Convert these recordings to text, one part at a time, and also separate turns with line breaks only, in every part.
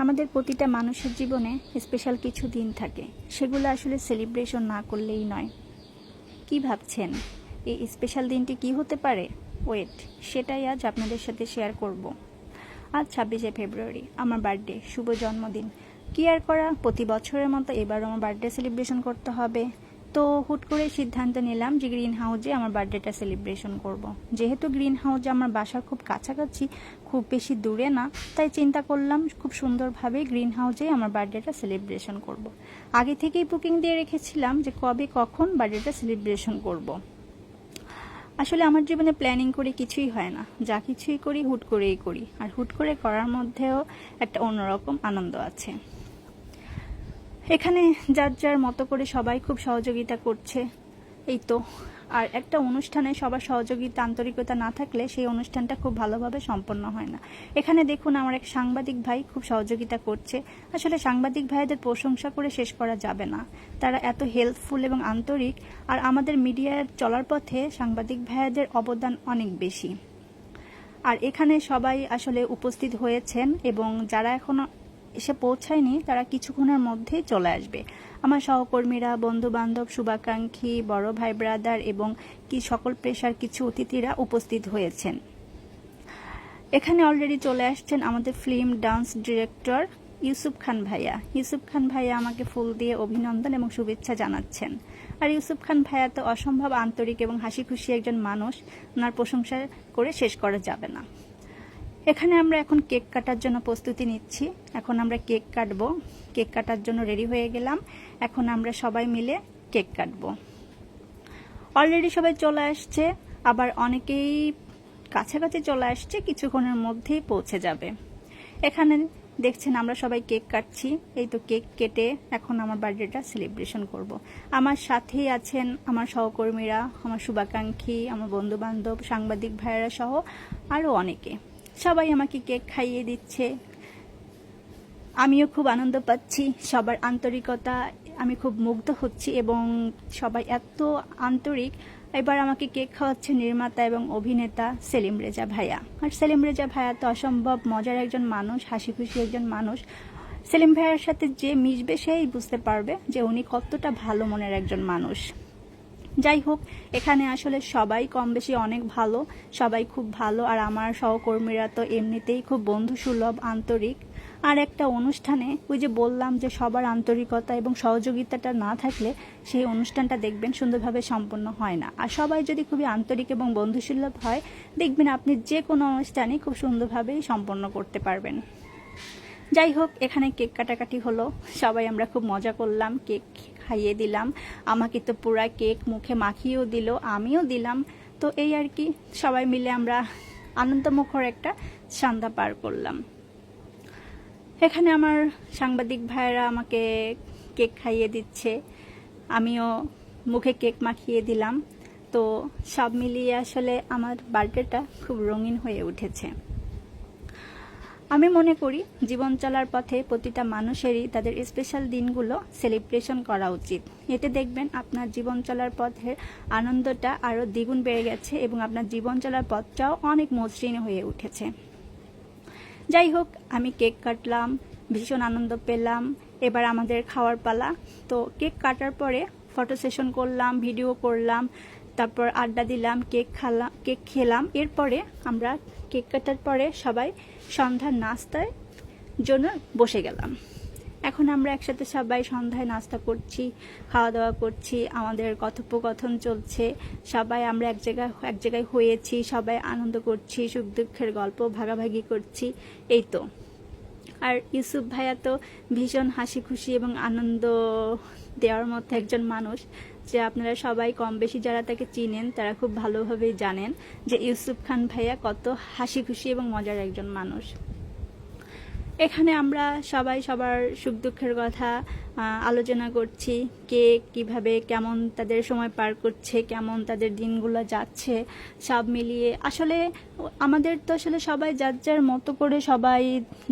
আমাদের প্রতিটা মানুষের জীবনে স্পেশাল কিছু দিন থাকে, সেগুলো আসলে সেলিব্রেশন না করলেই নয়। কি ভাবছেন এই স্পেশাল দিনটি কি হতে পারে? ওয়েট, সেটাই আজ আপনাদের সাথে শেয়ার করব। আজ 26শে ফেব্রুয়ারি, আমার বার্থডে, শুভ জন্মদিন। কি আর করা, প্রতি বছরের মতো এবারও আমার বার্থডে সেলিব্রেশন করতে হবে। তো হুট করে সিদ্ধান্ত নিলাম যে গ্রিন হাউসে আমার বার্থডেটা সেলিব্রেশন করব। যেহেতু গ্রিন হাউসে আমার বাসার খুব কাছাকাছি, খুব বেশি দূরে না, তাই চিন্তা করলাম খুব সুন্দরভাবে গ্রিন হাউসে আমার বার্থডেটা সেলিব্রেশন করব। আগে থেকেই বুকিং দিয়ে রেখেছিলাম যে কবে কখন বার্থডেটা সেলিব্রেশন করব। আসলে আমার জীবনে প্ল্যানিং করে কিছুই হয় না, যা কিছুই করি হুট করেই করি, আর হুট করে করার মধ্যেও একটা অন্যরকম আনন্দ আছে। এখানে যার যার মতো করে সবাই খুব সহযোগিতা করছে, এই তো। আর একটা অনুষ্ঠানে সবার সহযোগিতা আন্তরিকতা না থাকলে সেই অনুষ্ঠানটা খুব ভালোভাবে সম্পন্ন হয় না। এখানে দেখুন, আমার এক সাংবাদিক ভাই খুব সহযোগিতা করছে। আসলে সাংবাদিক ভাইদের প্রশংসা করে শেষ করা যাবে না, তারা এত হেল্পফুল এবং আন্তরিক। আর আমাদের মিডিয়ার চলার পথে সাংবাদিক ভাইদের অবদান অনেক বেশি। আর এখানে সবাই আসলে উপস্থিত হয়েছেন, এবং যারা এখনো এসে পৌঁছায়নি তারা কিছুক্ষণের মধ্যেই চলে আসবে। আমার সহকর্মীরা, বন্ধু বান্ধব, শুভাকাঙ্ক্ষী, বড় ভাই ব্রাদার এবং কি সকল পেশার কিছু অতিথিরা উপস্থিত হয়েছেন। এখানে অলরেডি চলে আসছেন আমাদের ফিল্ম ডান্স ডিরেক্টর ইউসুফ খান ভাইয়া। ইউসুফ খান ভাইয়া আমাকে ফুল দিয়ে অভিনন্দন এবং শুভেচ্ছা জানাচ্ছেন। আর ইউসুফ খান ভাইয়া তো অসম্ভব আন্তরিক এবং হাসি খুশি একজন মানুষ, ওনার প্রশংসা করে শেষ করা যাবে না। এখানে আমরা এখন কেক কাটার জন্য প্রস্তুতি নিচ্ছি। এখন আমরা কেক কাটবো, কেক কাটার জন্য রেডি হয়ে গেলাম। এখন আমরা সবাই মিলে কেক কাটবো। অলরেডি সবাই চলে আসছে, আবার অনেকেই কাছাকাছি চলে আসছে, কিছুক্ষণের মধ্যেই পৌঁছে যাবে। এখানে দেখছেন আমরা সবাই কেক কাটছি, এই তো কেক কেটে এখন আমার বার্থডেটা সেলিব্রেশন করব। আমার সাথেই আছেন আমার সহকর্মীরা, আমার শুভাকাঙ্ক্ষী, আমার বন্ধু বান্ধব, সাংবাদিক ভাইয়েরা সহ আরও অনেকে। সবাই আমাকে কেক খাইয়ে দিচ্ছে, আমিও খুব আনন্দ পাচ্ছি। সবার আন্তরিকতা, আমি খুব মুগ্ধ হচ্ছি এবং সবাই এত আন্তরিক। এবার আমাকে কেক খাওয়াচ্ছে নির্মাতা এবং অভিনেতা সেলিম রেজা ভাইয়া। আর সেলিম রেজা ভাইয়া তো অসম্ভব মজার একজন মানুষ, হাসি খুশি একজন মানুষ। সেলিম ভাইয়ার সাথে যে মিশবে সেই বুঝতে পারবে যে উনি কতটা ভালো মনের একজন মানুষ। যাই হোক, এখানে আসলে সবাই কম বেশি অনেক ভালো, সবাই খুব ভালো। আর আমার সহকর্মীরা তো এমনিতেই খুব বন্ধুসুলভ, আন্তরিক। আর একটা অনুষ্ঠানে ওই যে বললাম যে সবার আন্তরিকতা এবং সহযোগিতাটা না থাকলে সেই অনুষ্ঠানটা দেখবেন সুন্দরভাবে সম্পন্ন হয় না। আর সবাই যদি খুবই আন্তরিক এবং বন্ধুসুলভ হয়, দেখবেন আপনি যে কোনো অনুষ্ঠানই খুব সুন্দরভাবেই সম্পন্ন করতে পারবেন। যাই হোক, এখানে কেক কাটাকাটি হলো, সবাই আমরা খুব মজা করলাম, কেক খাইয়ে দিলাম। আমাকে তো পুরা কেক মুখে মাখিয়েও দিল, আমিও দিলাম। তো এই আর কি, সবাই মিলে আমরা আনন্দমুখর একটা সন্ধ্যা পার করলাম। এখানে আমার সাংবাদিক ভাইয়েরা আমাকে কেক খাইয়ে দিচ্ছে, আমিও মুখে কেক মাখিয়ে দিলাম। তো সব মিলিয়ে আসলে আমার বার্থডেটা খুব রঙিন হয়ে উঠেছে। আমি মনে করি জীবন চলার পথে প্রতিটা মানুষেরই তাদের স্পেশাল দিনগুলো সেলিব্রেশন করা উচিত। এতে দেখবেন আপনার জীবন চলার পথের আনন্দটা আরও দ্বিগুণ বেড়ে গেছে এবং আপনার জীবন চলার পথটাও অনেক মসৃণ হয়ে উঠেছে। যাই হোক, আমি কেক কাটলাম, ভীষণ আনন্দ পেলাম। এবার আমাদের খাওয়ার পালা। তো কেক কাটার পরে ফটো সেশন করলাম, ভিডিও করলাম, তারপর আড্ডা দিলাম, কেক খেলাম। এরপরে আমরা কেক কাটার পরে সবাই সন্ধ্যার নাস্তার জন্য বসে গেলাম। এখন আমরা একসাথে সবাই সন্ধ্যায় নাস্তা করছি, খাওয়া দাওয়া করছি, আমাদের কথোপকথন চলছে। সবাই আমরা এক জায়গায় হয়েছি, সবাই আনন্দ করছি, সুখ দুঃখের গল্প ভাগাভাগি করছি, এই তো। আর ইউসুফ ভাইয়া তো ভীষণ হাসি খুশি এবং আনন্দ দেওয়ার মতো একজন মানুষ, যে আপনারা সবাই কম বেশি যারা তাকে চিনেন তারা খুব ভালোভাবেই জানেন যে ইউসুফ খান ভাইয়া কত হাসি খুশি এবং মজার একজন মানুষ। এখানে আমরা সবাই সবার সুখ দুঃখের কথা আলোচনা করছি, কে কিভাবে কেমন তাদের সময় পার করছে, কেমন তাদের দিনগুলো যাচ্ছে, সব মিলিয়ে আসলে আমাদের তো আসলে সবাই যার যার মতো করে, সবাই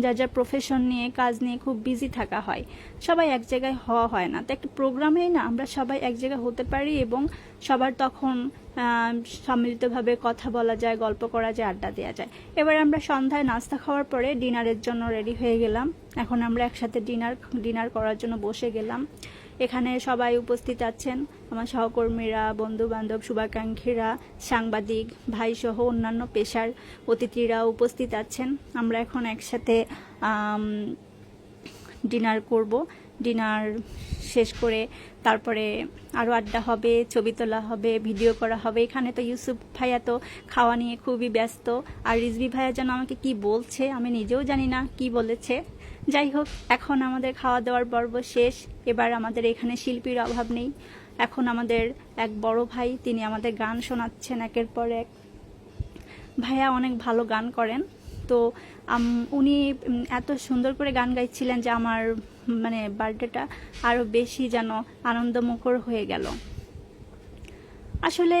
যার যার প্রফেশন নিয়ে, কাজ নিয়ে খুব বিজি থাকা হয়, সবাই এক জায়গায় হওয়া হয় না। তো একটা প্রোগ্রামেই না আমরা সবাই এক জায়গায় হতে পারি এবং সবার তখন সম্মিলিতভাবে কথা বলা যায়, গল্প করা যায়, আড্ডা দেওয়া যায়। এবার আমরা সন্ধ্যায় নাস্তা খাওয়ার পরে ডিনারের জন্য রেডি হয়ে গেলাম। এখন আমরা একসাথে ডিনার করার জন্য বসে গেলাম। এখানে সবাই উপস্থিত আছেন, আমার সহকর্মীরা, বন্ধু বান্ধব, শুভাকাঙ্ক্ষীরা, সাংবাদিক ভাই সহ অন্যান্য পেশার অতিথিরা উপস্থিত আছেন। আমরা এখন একসাথে ডিনার করব। ডিনার শেষ করে তারপরে আরও আড্ডা হবে, ছবি তোলা হবে, ভিডিও করা হবে। এখানে তো ইউসুফ ভাইয়া তো খাওয়া নিয়ে খুবই ব্যস্ত, আর রিজভি ভাইয়া যেন আমাকে কি বলছে, আমি নিজেও জানি না কি বলেছে। যাই হোক, এখন আমাদের খাওয়া দাওয়ার পর্ব শেষ। এবার আমাদের এখানে শিল্পীর অভাব নেই। এখন আমাদের এক বড় ভাই, তিনি আমাদের গান শোনাচ্ছেন একের পর এক। ভাইয়া অনেক ভালো গান করেন, তো উনি এত সুন্দর করে গান গাইছিলেন যে আমার মানে বার্থডেটা আরও বেশি যেন আনন্দমুখর হয়ে গেল। আসলে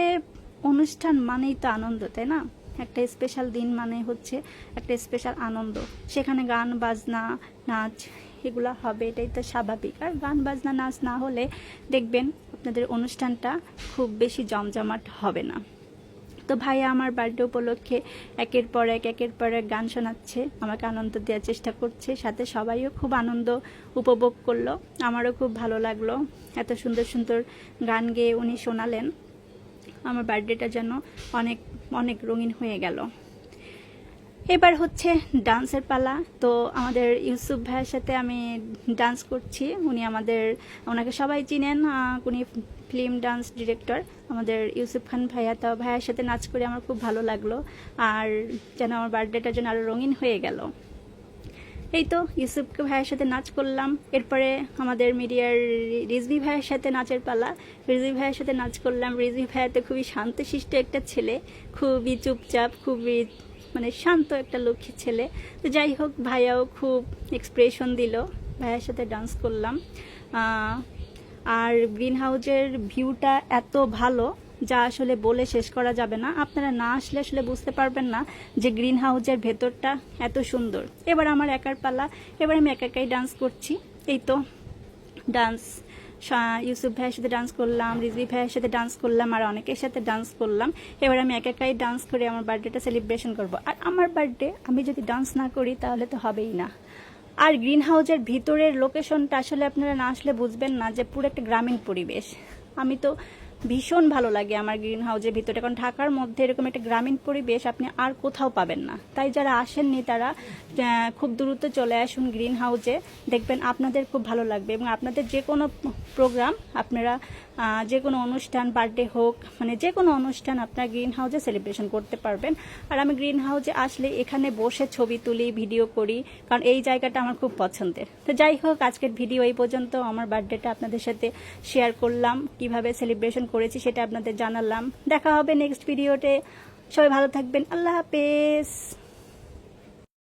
অনুষ্ঠান মানেই তো আনন্দ, তাই না? একটা স্পেশাল দিন মানে হচ্ছে একটা স্পেশাল আনন্দ। সেখানে গান বাজনা নাচ এগুলো হবে, এটাই তো স্বাভাবিক। আর গান বাজনা নাচ না হলে দেখবেন আপনাদের অনুষ্ঠানটা খুব বেশি জমজমাট হবে না। তো ভাইয়া আমার বার্থডে উপলক্ষে একের পর এক গান শোনাচ্ছে, আমাকে আনন্দ দেওয়ার চেষ্টা করছে, সাথে সবাইও খুব আনন্দ উপভোগ করলো। আমারও খুব ভালো লাগলো, এত সুন্দর সুন্দর গান গেয়ে উনি শোনালেন। আমার বার্থডেটা যেন অনেক অনেক রঙিন হয়ে গেল। এবার হচ্ছে ডান্সের পালা। তো আমাদের ইউসুফ ভাইয়ের সাথে আমি ডান্স করছি। ওনাকে সবাই চিনেন, উনি ফিল্ম ডান্স ডিরেক্টর আমাদের ইউসুফ খান ভাইয়া। তো ভাইয়ার সাথে নাচ করে আমার খুব ভালো লাগলো, আর যেন আমার বার্থডেটা যেন আরও রঙিন হয়ে গেল। এই তো ইউসুফ ভাইয়ের সাথে নাচ করলাম। এরপরে আমাদের মিডিয়ার রিজভি ভাইয়ের সাথে নাচের পালা। রিজভি ভাইয়ের সাথে নাচ করলাম। রিজভি ভাইয়া তো খুবই শান্তশিষ্ট একটা ছেলে, খুবই চুপচাপ, খুবই মানে শান্ত একটা লক্ষ্মী ছেলে। তো যাই হোক, ভাইয়াও খুব এক্সপ্রেশন দিল, ভাইয়ার সাথে ডান্স করলাম। আর গ্রিন হাউজের ভিউটা এত ভালো যা আসলে বলে শেষ করা যাবে না। আপনারা না আসলে আসলে বুঝতে পারবেন না যে গ্রিন হাউজের ভেতরটা এত সুন্দর। এবার আমার একার পালা, এবার আমি একাই ডান্স করছি। এই তো ডান্স, ইউসুফ ভাইয়ের সাথে ডান্স করলাম, রিজভি ভাইয়ের সাথে ডান্স করলাম, আর অনেকের সাথে ডান্স করলাম। এবার আমি একাই ডান্স করে আমার বার্থডেটা সেলিব্রেশন করব। আর আমার বার্থডে আমি যদি ডান্স না করি তাহলে তো হবেই না। আর গ্রিন হাউজের ভিতরের লোকেশনটা আসলে আপনারা না আসলে বুঝবেন না, যে পুরো একটা গ্রামীণ পরিবেশ। আমি তো ভীষণ ভালো লাগে আমার গ্রিন হাউজের ভিতরে, কারণ ঢাকার মধ্যে এরকম একটা গ্রামীণ পরিবেশ আপনি আর কোথাও পাবেন না। তাই যারা আসেননি তারা খুব দ্রুত চলে আসুন গ্রিন হাউজে, দেখবেন আপনাদের খুব ভালো লাগবে। এবং আপনাদের যে কোনো প্রোগ্রাম, আপনারা যে কোনো অনুষ্ঠান, বার্থডে হোক, মানে যে কোনো অনুষ্ঠান আপনারা গ্রিন হাউজে সেলিব্রেশন করতে পারবেন। আর আমি গ্রিন হাউজে আসলে এখানে বসে ছবি তুলি, ভিডিও করি, কারণ এই জায়গাটা আমার খুব পছন্দের। তো যাই হোক, আজকের ভিডিও এই পর্যন্ত। আমার বার্থডেটা আপনাদের সাথে শেয়ার করলাম, কিভাবে সেলিব্রেশন করেছি সেটা আপনাদের জানালাম। দেখা হবে নেক্সট ভিডিওতে। সবাই ভালো থাকবেন, আল্লাহ হাফেজ।